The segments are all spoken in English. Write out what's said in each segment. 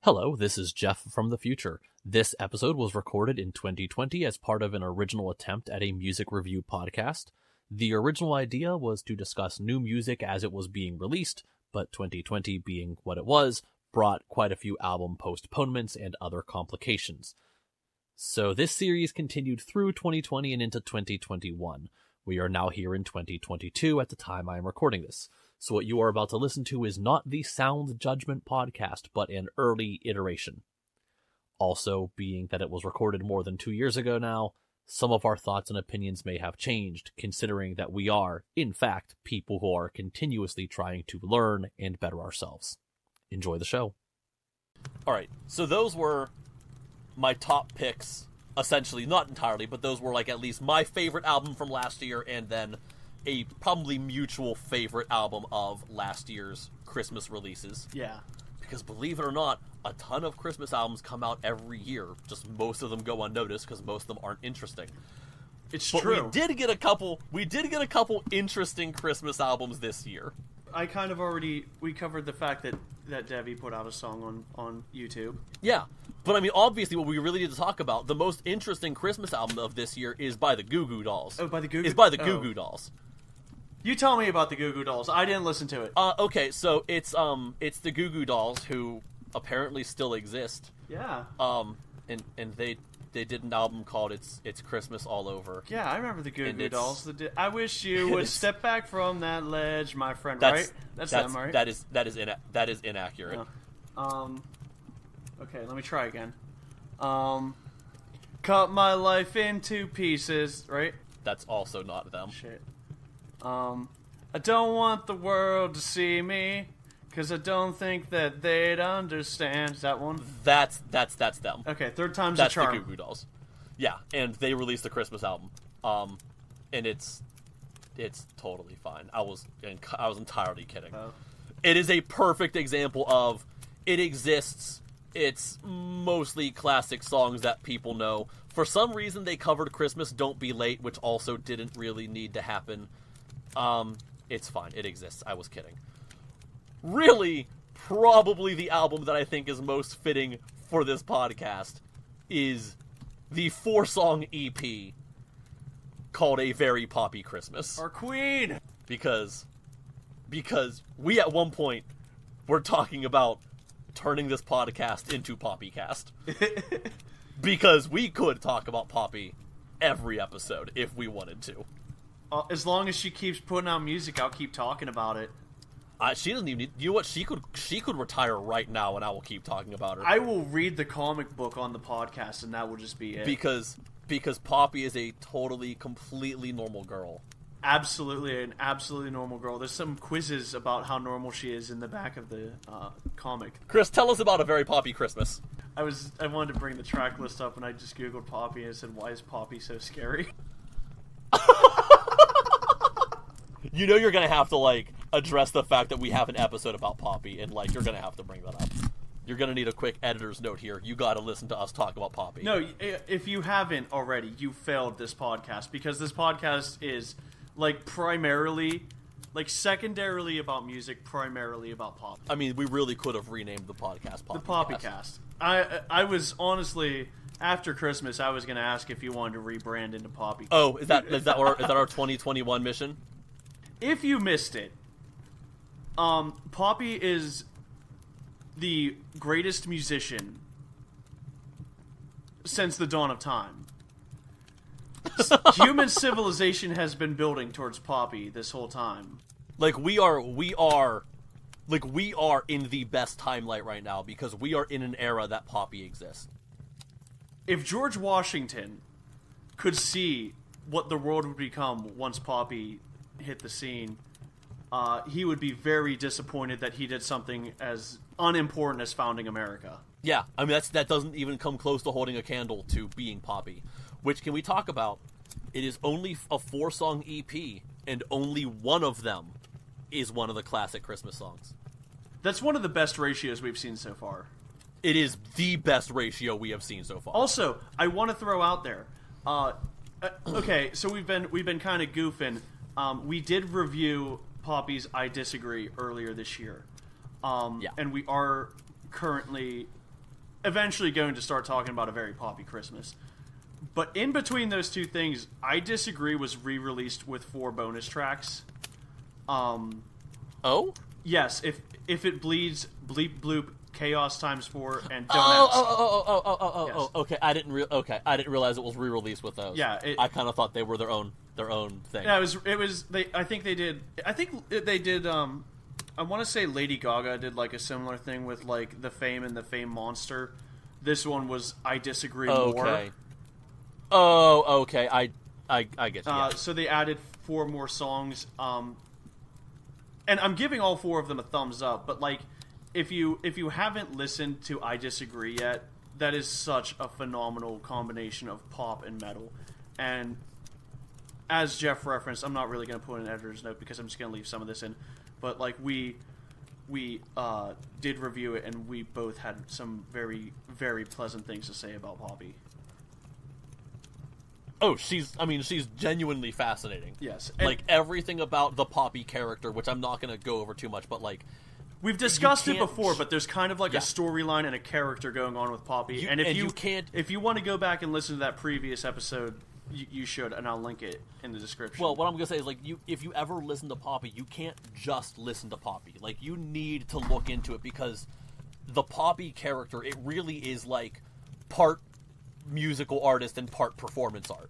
Hello, this is Jeff from the future. This episode was recorded in 2020 as part of an original attempt at a music review podcast. The original idea was to discuss new music as it was being released, but 2020 being what it was, brought quite a few album postponements and other complications. So this series continued through 2020 and into 2021. We are now here in 2022 at the time I am recording this. So what you are about to listen to is not the Sound Judgment podcast, but an early iteration. Also, being that it was recorded more than 2 years ago now, some of our thoughts and opinions may have changed, considering that we are, in fact, people who are continuously trying to learn and better ourselves. Enjoy the show. Alright, so those were my top picks, essentially, not entirely, but those were like at least my favorite album from last year, and then a probably mutual favorite album of last year's Christmas releases. Yeah. Because believe it or not, a ton of Christmas albums come out every year. Just most of them go unnoticed because most of them aren't interesting. It's but true. We did get a couple interesting Christmas albums this year. We covered the fact that Debbie put out a song on YouTube. Yeah. But I mean, obviously what we really need to talk about, the most interesting Christmas album of this year is by the Goo Goo Dolls. Oh, by the Goo Goo? Is by the Goo Goo Dolls. You tell me about the Goo Goo Dolls. I didn't listen to it. Okay, so it's the Goo Goo Dolls, who apparently still exist. Yeah. And they did an album called It's Christmas All Over. Yeah, I remember the Goo Goo Dolls. I wish you would step back from that ledge, my friend. Right? That's them, right? That is inaccurate. Okay, let me try again. Cut my life into pieces, right? That's also not them. Shit. I don't want the world to see me, cause I don't think that they'd understand. Is that one? That's them. Okay, third time's a charm. That's the Goo Goo Dolls. Yeah, and they released a Christmas album. And it's totally fine. I was entirely kidding. Oh. It is a perfect example of it exists. It's mostly classic songs that people know. For some reason, they covered Christmas Don't Be Late, which also didn't really need to happen. It's fine. It exists. I was kidding. Really, probably the album that I think is most fitting for this podcast is the 4-song EP called A Very Poppy Christmas. Our queen! Because we at one point were talking about turning this podcast into Poppycast. Because we could talk about Poppy every episode if we wanted to. As long as she keeps putting out music, I'll keep talking about it. She doesn't even need... You know what? She could retire right now, and I will keep talking about her. I will read the comic book on the podcast, and that will just be it. Because Poppy is a totally, completely normal girl. Absolutely, an absolutely normal girl. There's some quizzes about how normal she is in the back of the comic. Chris, tell us about A Very Poppy Christmas. I wanted to bring the track list up, and I just googled Poppy and said, "Why is Poppy so scary?" You know you're gonna have to address the fact that we have an episode about Poppy, and you're gonna have to bring that up. You're gonna need a quick editor's note here. You gotta listen to us talk about Poppy. No, if you haven't already, you failed this podcast, because this podcast is primarily, secondarily about music, primarily about pop. I mean, we really could have renamed the podcast Poppycast. The Poppycast. I was honestly, after Christmas, I was going to ask if you wanted to rebrand into Poppy. Oh, is that our 2021 mission? If you missed it, Poppy is the greatest musician since the dawn of time. Human civilization has been building towards Poppy this whole time. We are in the best timeline right now because we are in an era that Poppy exists. If George Washington could see what the world would become once Poppy hit the scene, he would be very disappointed that he did something as unimportant as founding America. Yeah, I mean that doesn't even come close to holding a candle to being Poppy. Which, can we talk about? It is only a 4-song EP, and only one of them is one of the classic Christmas songs. That's one of the best ratios we've seen so far. It is the best ratio we have seen so far. Also, I want to throw out there, okay, so we've been kind of goofing. We did review Poppy's I Disagree earlier this year. Yeah. And we are currently eventually going to start talking about A Very Poppy Christmas. But in between those two things, I Disagree was re-released with 4 bonus tracks. Oh? Yes, if it bleeds, bleep bloop, chaos times 4, and don't ask. Okay, I didn't realize it was re-released with those. Yeah, I kind of thought they were their own thing. Yeah, it was. I think they did. I want to say Lady Gaga did like a similar thing with like The Fame and the Fame Monster. This one was I Disagree More. Oh, okay. I get you. Yeah. So they added 4 more songs. And I'm giving all 4 of them a thumbs up. But like, if you haven't listened to I Disagree yet, that is such a phenomenal combination of pop and metal. And as Jeff referenced, I'm not really going to put an editor's note because I'm just going to leave some of this in. But like we did review it, and we both had some very, very pleasant things to say about Poppy. Oh, she's genuinely fascinating. Yes. Like, everything about the Poppy character, which I'm not going to go over too much, but, like... We've discussed it before, but there's kind of, like, a storyline and a character going on with Poppy. If you want to go back and listen to that previous episode, you should, and I'll link it in the description. Well, what I'm going to say is, like, if you ever listen to Poppy, you can't just listen to Poppy. Like, you need to look into it, because the Poppy character, it really is, like, part musical artist and part performance art.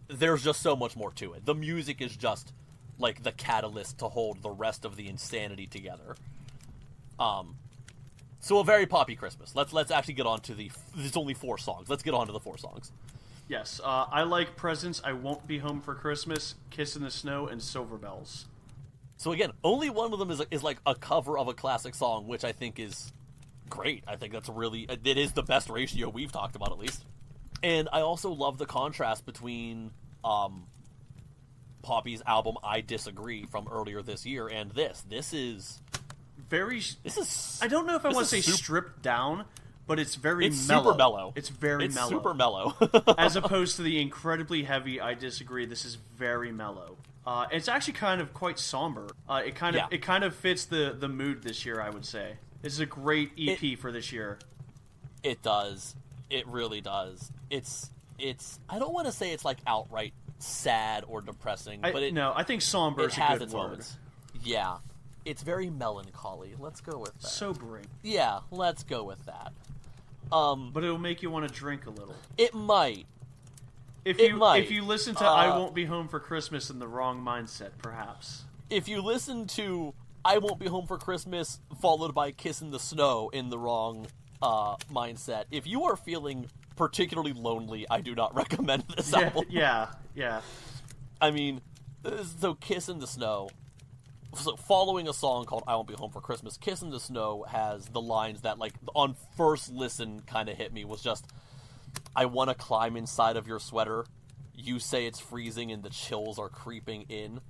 There's just so much more to it. The music is just like the catalyst to hold the rest of the insanity together. So A Very Poppy Christmas. Let's actually get on to there's only 4 songs. Let's get on to the 4 songs. Yes, I like Presents, I Won't Be Home for Christmas, Kiss in the Snow, and Silver Bells. So again, only one of them is like a cover of a classic song, which I think is great. I think that's it is the best ratio we've talked about, at least. And I also love the contrast between Poppy's album I Disagree from earlier this year and this. This is I don't know if I want to say stripped down, but it's very mellow. Super mellow. It's very mellow. Super mellow. As opposed to the incredibly heavy I Disagree, this is very mellow. It's actually kind of quite somber. It kind of fits the mood this year, I would say. This is a great EP for this year. It does. It really does. It's I don't want to say it's like outright sad or depressing, but I think somber is a good word. Moments. Yeah. It's very melancholy. Let's go with that. Sobering. Yeah, let's go with that. But it'll make you want to drink a little. It might. If you listen to I Won't Be Home for Christmas in the wrong mindset, perhaps. If you listen to I Won't Be Home for Christmas followed by Kiss in the Snow in the wrong mindset, if you are feeling particularly lonely, I do not recommend this album. Yeah. I mean, so Kiss in the Snow, so following a song called I Won't Be Home for Christmas, Kiss in the Snow has the lines that, like, on first listen kind of hit me, was just, I want to climb inside of your sweater, you say it's freezing and the chills are creeping in,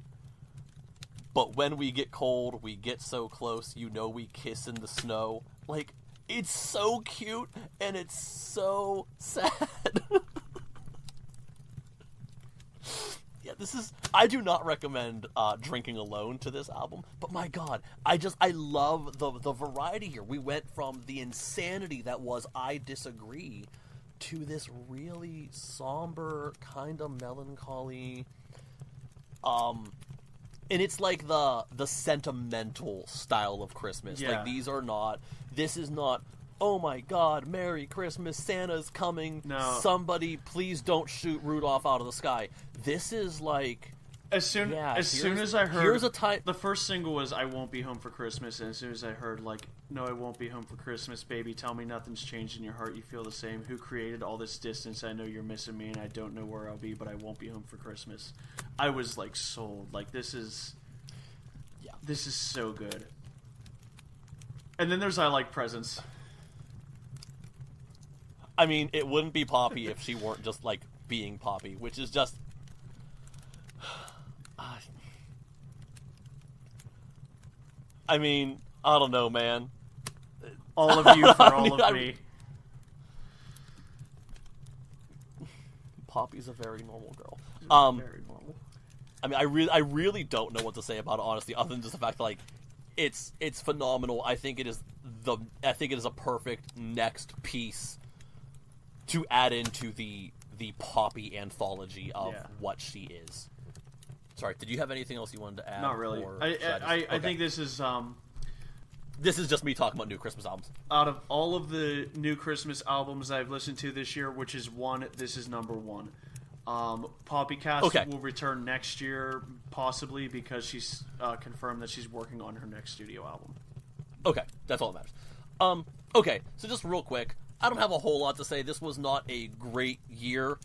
but when we get cold, we get so close, you know we kiss in the snow. Like, it's so cute, and it's so sad. Yeah, I do not recommend drinking alone to this album, but my god, I love the variety here. We went from the insanity that was I Disagree to this really somber, kind of melancholy, and it's like the sentimental style of Christmas. Yeah. Like, this is not, oh my god, Merry Christmas, Santa's coming, no. Somebody please don't shoot Rudolph out of the sky. This is like... As soon as I heard... Here's a time... The first single was I Won't Be Home for Christmas, and as soon as I heard, like, no, I won't be home for Christmas, baby, tell me nothing's changed in your heart, you feel the same. Who created all this distance? I know you're missing me, and I don't know where I'll be, but I won't be home for Christmas. I was, like, sold. Like, this is so good. And then there's I Like Presents. I mean, it wouldn't be Poppy if she weren't just, like, being Poppy, which is just... I mean, I don't know, man. All of you for all of me. Poppy's a very normal girl. Very normal. I mean, I really don't know what to say about it, honestly, other than just the fact that, like, it's phenomenal. I think it is a perfect next piece to add into the poppy anthology of what she is. Sorry, did you have anything else you wanted to add? Not really. I think this is just me talking about new Christmas albums. Out of all of the new Christmas albums I've listened to this year, which is one, this is number one. Poppycast will return next year, possibly, because she's confirmed that she's working on her next studio album. Okay, that's all that matters. Okay, so just real quick, I don't have a whole lot to say. This was not a great year.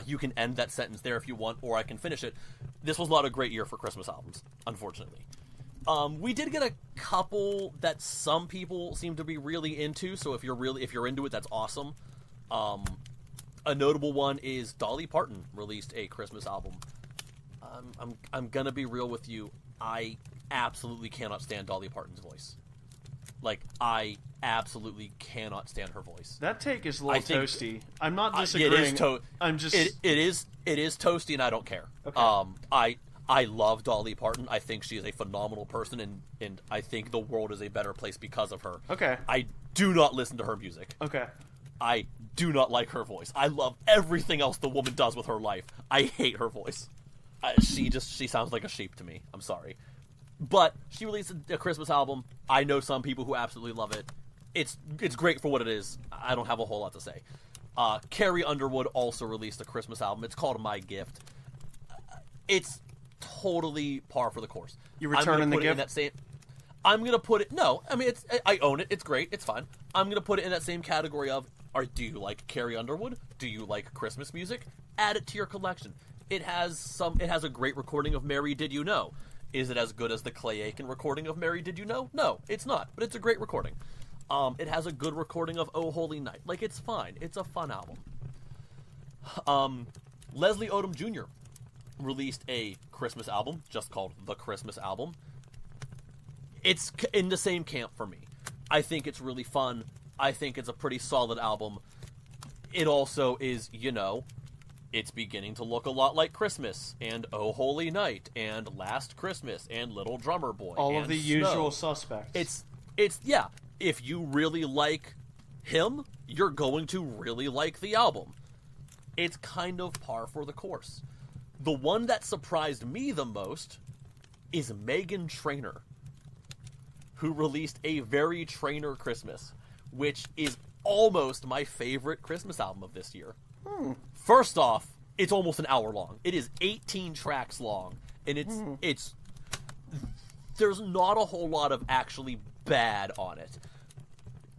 You can end that sentence there if you want, or I can finish it. This was not a great year for Christmas albums, unfortunately. We did get a couple that some people seem to be really into, so if you're into it, that's awesome. A notable one is Dolly Parton released a Christmas album. I'm gonna be real with you. I absolutely cannot stand Dolly Parton's voice. Like, I absolutely cannot stand her voice. That take is a little toasty. I'm not disagreeing. I'm just it is toasty, and I don't care. Okay. I love Dolly Parton. I think she is a phenomenal person, and I think the world is a better place because of her. Okay. I do not listen to her music. Okay. I do not like her voice. I love everything else the woman does with her life. I hate her voice. She sounds like a sheep to me. I'm sorry. But she released a Christmas album. I know some people who absolutely love it. It's great for what it is. I don't have a whole lot to say. Carrie Underwood also released a Christmas album. It's called My Gift. It's totally par for the course. You returning the gift? I'm gonna put it. No, I mean I own it. It's great. It's fine. I'm gonna put it in that same category of. Do you like Carrie Underwood? Do you like Christmas music? Add it to your collection. It has a great recording of Mary Did You Know. Is it as good as the Clay Aiken recording of Mary Did You Know? No, it's not. But it's a great recording. It has a good recording of Oh Holy Night. Like, it's fine. It's a fun album. Leslie Odom Jr. released a Christmas album just called The Christmas Album. It's in the same camp for me. I think it's really fun. I think it's a pretty solid album. It also is, it's beginning to look a lot like Christmas, and Oh Holy Night, and Last Christmas, and Little Drummer Boy. All of the usual suspects. It's if you really like him, you're going to really like the album. It's kind of par for the course. The one that surprised me the most is Meghan Trainor, who released a Very Trainor Christmas, which is almost my favorite Christmas album of this year. First off, it's almost an hour long. It is 18 tracks long, and it's there's not a whole lot of actually bad on it.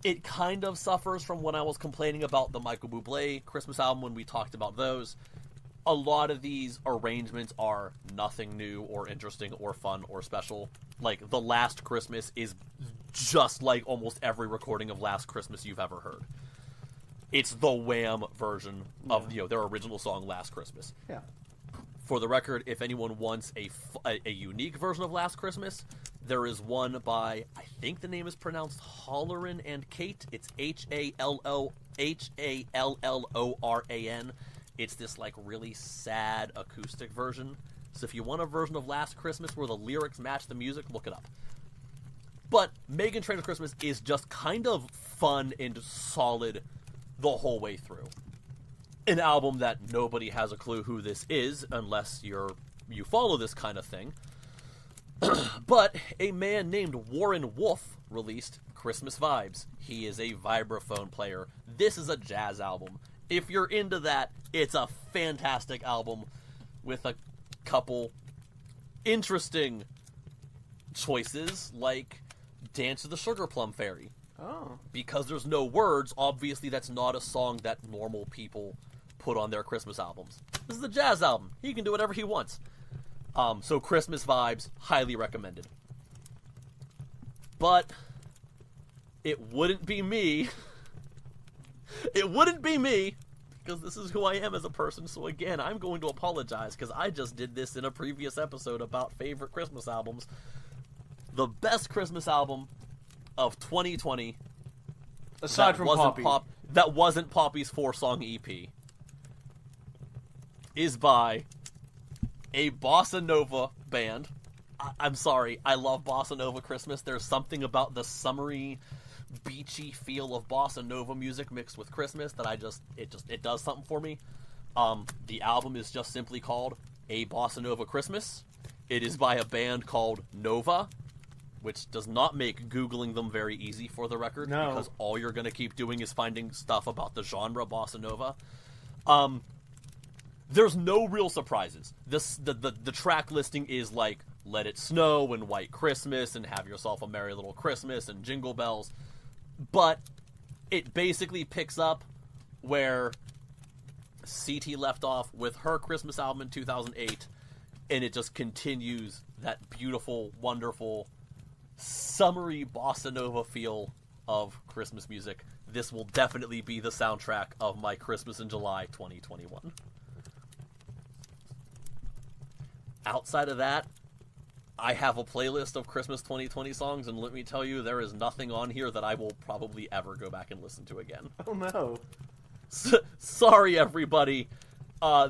It kind of suffers from when I was complaining about the Michael Bublé Christmas album when we talked about those. A lot of these arrangements are nothing new or interesting or fun or special. Like, The Last Christmas is just like almost every recording of Last Christmas you've ever heard. It's the Wham version of their original song Last Christmas. Yeah. For the record, if anyone wants a unique version of Last Christmas, there is one by, I think the name is pronounced Halloran and Kate. It's Halloran. It's this like really sad acoustic version. So if you want a version of Last Christmas where the lyrics match the music, look it up. But Meghan Trainor's Christmas is just kind of fun and solid the whole way through. An album that nobody has a clue who this is unless you follow this kind of thing. But a man named Warren Wolf released Christmas Vibes. He is a vibraphone player. This is a jazz album. If you're into that, it's a fantastic album with a couple interesting choices, like Dance to the Sugar Plum Fairy. Oh. Because there's no words, obviously that's not a song that normal people put on their Christmas albums. This is a jazz album. He can do whatever he wants. So Christmas Vibes, highly recommended. But it wouldn't be me. It wouldn't be me, because this is who I am as a person. So again, I'm going to apologize, because I just did this in a previous episode about favorite Christmas albums. The best Christmas album of 2020, aside from Poppy, that wasn't Poppy's 4-song EP, is by a bossa nova band. I'm sorry, I love Bossa Nova Christmas. There's something about the summery, beachy feel of Bossa Nova music mixed with Christmas that it does something for me. The album is just simply called A Bossa Nova Christmas. It is by a band called Nova, which does not make Googling them very easy, for the record, because all you're going to keep doing is finding stuff about the genre Bossa Nova. There's no real surprises. The track listing is like Let It Snow and White Christmas and Have Yourself a Merry Little Christmas and Jingle Bells. But it basically picks up where CT left off with her Christmas album in 2008, and it just continues that beautiful, wonderful, summery Bossa Nova feel of Christmas music. This will definitely be the soundtrack of my Christmas in July 2021. Outside of that, I have a playlist of Christmas 2020 songs, and let me tell you, there is nothing on here that I will probably ever go back and listen to again. Oh no. Sorry, everybody.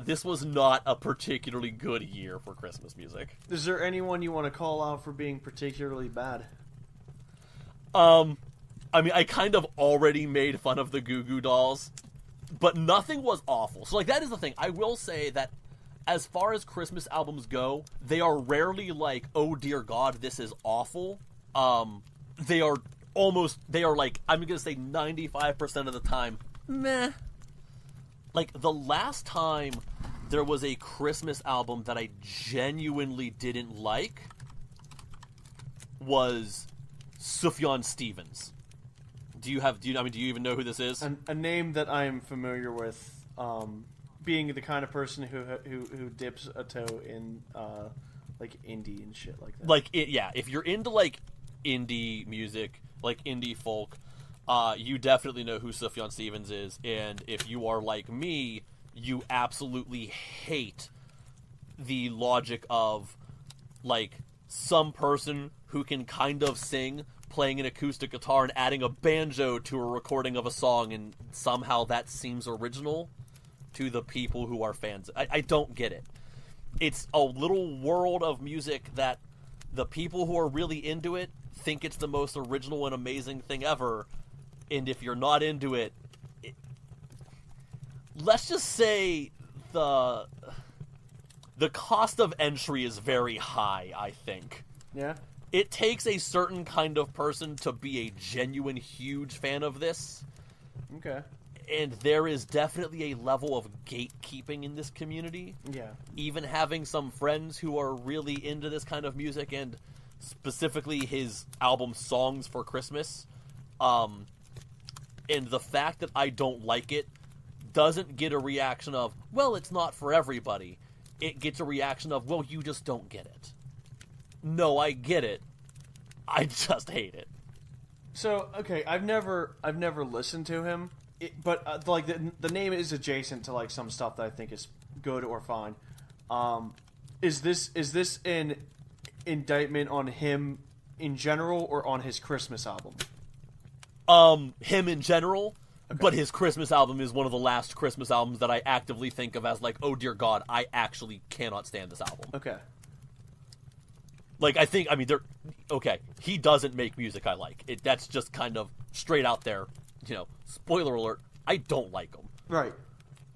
This was not a particularly good year for Christmas music. Is there anyone you want to call out for being particularly bad? I mean, I kind of already made fun of the Goo Goo Dolls, but nothing was awful. So, like, that is the thing. I will say that as far as Christmas albums go, they are rarely like, oh dear God, this is awful. They are like, I'm going to say 95% of the time, meh. Like, the last time there was a Christmas album that I genuinely didn't like was Sufjan Stevens. Do you even know who this is? A name that I'm familiar with, being the kind of person who dips a toe in like indie and shit like that. Like, if you're into like indie music, like indie folk, you definitely know who Sufjan Stevens is. And if you are like me, you absolutely hate the logic of like some person who can kind of sing playing an acoustic guitar and adding a banjo to a recording of a song, and somehow that seems original to the people who are fans. I don't get it. It's a little world of music that the people who are really into it think it's the most original and amazing thing ever, and if you're not into it, let's just say the cost of entry is very high, I think. Yeah? It takes a certain kind of person to be a genuine huge fan of this. Okay. And there is definitely a level of gatekeeping in this community. Yeah. Even having some friends who are really into this kind of music, and specifically his album Songs for Christmas. And the fact that I don't like it doesn't get a reaction of, well, it's not for everybody. It gets a reaction of, well, you just don't get it. No, I get it. I just hate it. So, okay, I've never listened to him. But like the name is adjacent to like some stuff that I think is good or fine. Is this an indictment on him in general or on his Christmas album? Him in general, okay. But his Christmas album is one of the last Christmas albums that I actively think of as like, oh dear God, I actually cannot stand this album. Okay. Like, okay, he doesn't make music I like. That's just kind of straight out there. You know, spoiler alert, I don't like him. Right.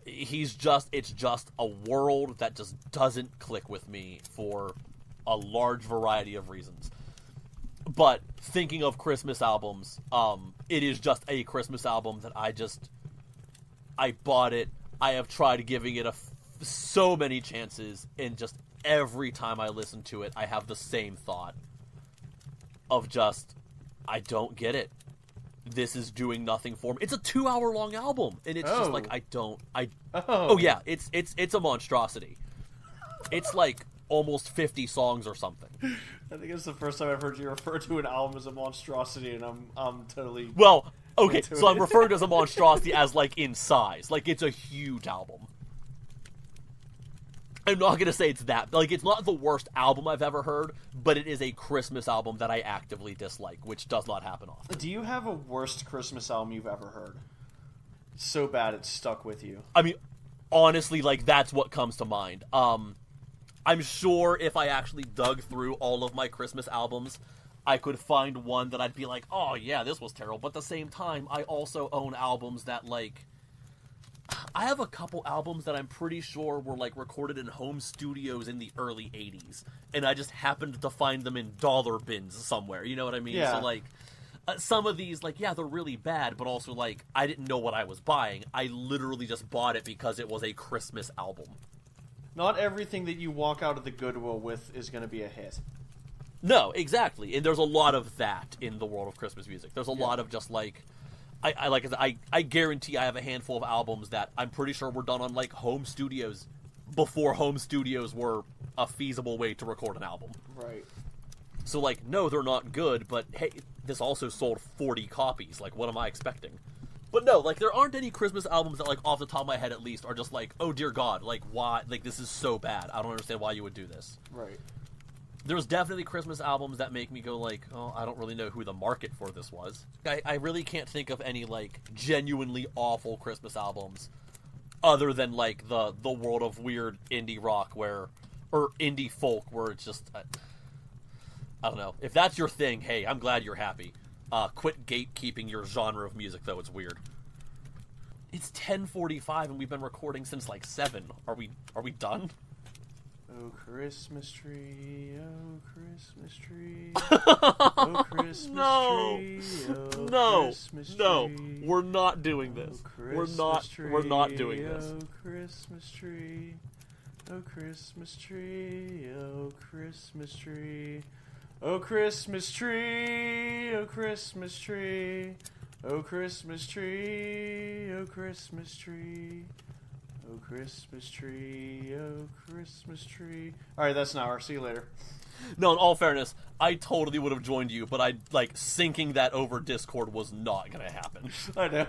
It's just a world that just doesn't click with me for a large variety of reasons. But thinking of Christmas albums, it is just a Christmas album that I bought it. I have tried giving it so many chances, and just every time I listen to it, I have the same thought of just, I don't get it. This is doing nothing for me. It's a 2-hour-long album, and it's just like, Oh yeah, it's a monstrosity. It's like almost 50 songs or something. I think it's the first time I've heard you refer to an album as a monstrosity, and I'm totally... Well, okay, so I'm referring to it as a monstrosity as like in size. Like, it's a huge album. I'm not going to say it's that. Like, it's not the worst album I've ever heard, but it is a Christmas album that I actively dislike, which does not happen often. Do you have a worst Christmas album you've ever heard? It's so bad it's stuck with you. I mean, honestly, like, that's what comes to mind. I'm sure if I actually dug through all of my Christmas albums, I could find one that I'd be like, oh yeah, this was terrible. But at the same time, I also own albums that, like, I have a couple albums that I'm pretty sure were, like, recorded in home studios in the early 80s. And I just happened to find them in dollar bins somewhere. You know what I mean? Yeah. So, like, some of these, like, yeah, they're really bad, but also, like, I didn't know what I was buying. I literally just bought it because it was a Christmas album. Not everything that you walk out of the Goodwill with is going to be a hit. No, exactly. And there's a lot of that in the world of Christmas music. There's a lot of just, like, I guarantee I have a handful of albums that I'm pretty sure were done on, like, home studios before home studios were a feasible way to record an album. Right. So, like, no, they're not good, but hey, this also sold 40 copies. Like, what am I expecting? But no, like, there aren't any Christmas albums that, like, off the top of my head at least, are just like, oh dear God, like, why? Like, this is so bad. I don't understand why you would do this. Right. There's definitely Christmas albums that make me go, like, oh, I don't really know who the market for this was. I really can't think of any, like, genuinely awful Christmas albums other than, like, the world of weird indie rock or indie folk where it's just, I don't know. If that's your thing, hey, I'm glad you're happy. Quit gatekeeping your genre of music, though. It's weird. It's 10:45 and we've been recording since, like, 7. Are we done? Oh, Christmas tree, oh, Christmas tree, oh, Christmas No. tree, oh, No, Christmas tree, no, we're not doing this. oh, We're not doing this. Oh, Christmas tree, oh, Christmas tree, oh, Christmas tree, oh, Christmas tree, oh, Christmas tree, oh, Christmas tree, oh, Christmas tree. Oh, Christmas tree, oh, Christmas tree. Alright, that's an hour. See you later. No, in all fairness, I totally would have joined you, but syncing that over Discord was not gonna happen. I know.